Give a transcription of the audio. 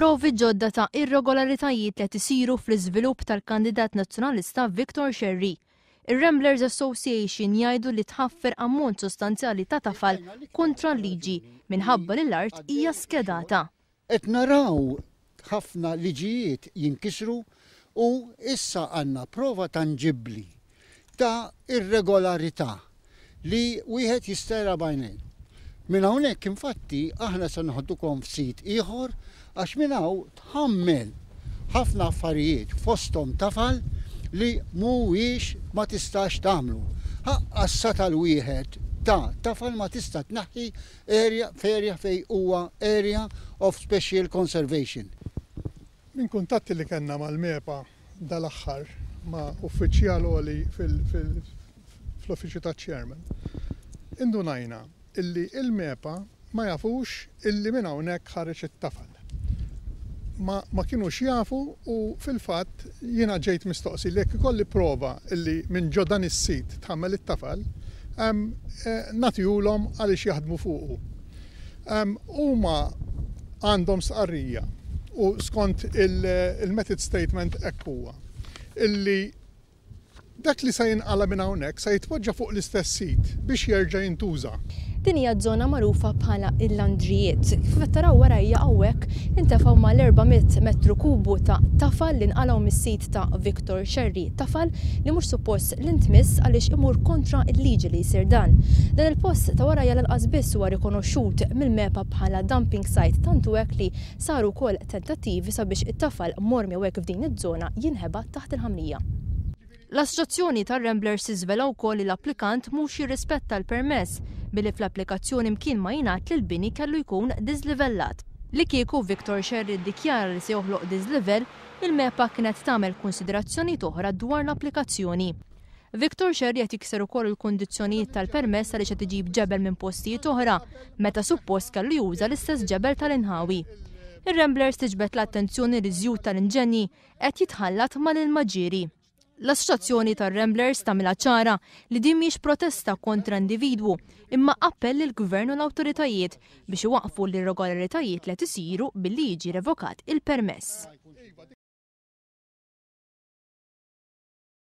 Provi ġodda ta' irregolaritajiet li tisiru fl-iżvilupp tal-kandidat nazzjonalista Victor Sherry. Ir-Ramblers Association jgħidu li tħaffer ammont sostanzjali ta' tafal kontra l-liġi minħabba li l-art hija skedata. Qed naraw ħafna liġijiet jinkisru u issa għandna prova tangibbli ta' irregolarità li wieħed jistera bajnejn. Minn hawnhekk infatti aħna se noħdukom f'sit ieħor għax minn hawn tħammel ħafna affarijiet fosthom tafal li mhuwiex ma tistax tagħmlu. Ħaqqassa tal-wieħed ta' tafal ma tista' tnaħħi ferja fejn huwa area of special conservation. Min kuntatti li kellna mal-MEPA dal-aħħar ma' uffiċjal għoli fl-uffiċċju taċ-chairman, indunajna illi il-MEPA ma jafux illi minn hawnhekk ħareġ it-tafal. Ma kienux jafu u fil-fatt jiena ġejt mistoqsi li jekk ikolli prova illi minn ġo dan is-sit tħammel it-tafal, nagħtihulhom għaliex jaħdmu fuqu. Huma għandhom sqarrija u skont il-method statement hekk huwa illi dak li se jinqala minn hawnhekk se jitpoġġa fuq l-istess sit biex jerġa' jintuża. Din hija żona magħrufa bħala il-landrijiet. Kif taraw warajja hawnhekk intefgħu mal-400 metru kubu ta' tafal li nqalgħu mis-sit ta' Victor Sherry, tafal li mhux suppost li ntmiss għaliex imur kontra l-liġi li jsir dan. Dan il-post ta' warajja lanqas biss huwa rikonoxxut mill-MEPA bħala dumping site tantu hekk li saru wkoll tentattivi sabiex it-tafal mormi hekk f'din iż-żona jinħeba taħt il-ħamrija. L-Assoċjazzjoni tar-Ramblers iżvelaw wkoll li l-applikant mhux jirrispetta l-permess billi fl-applikazzjoni mkien ma jingħad li l-bini kellu jkun diżlivellat. Li kieku Victor Sherry ddikjara li se joħloq diżlivell, il-MEPA kienet tagħmel konsiderazzjonijiet oħra dwar l-applikazzjoni. Victor Sherry qed jikser ukoll il-kundizzjonijiet tal-permess għaliex qed iġib ġebel minn postijiet oħra meta suppost kellu juża l-istess ġebel tal-inħawi. Ir-Ramblers tiġbed l-attenzjoni li żjud tal-inġenji qed jitħallat mal-ilmaġġieri. L-Assoċjazzjoni tar-Ramblers tagħmilha ċara li din mhix protesta kontra individwu imma appell lill-Gvern u l-awtoritajiet biex iwaqqfu l-irregolaritajiet li qed isiru billi jiġi revokat il-permess.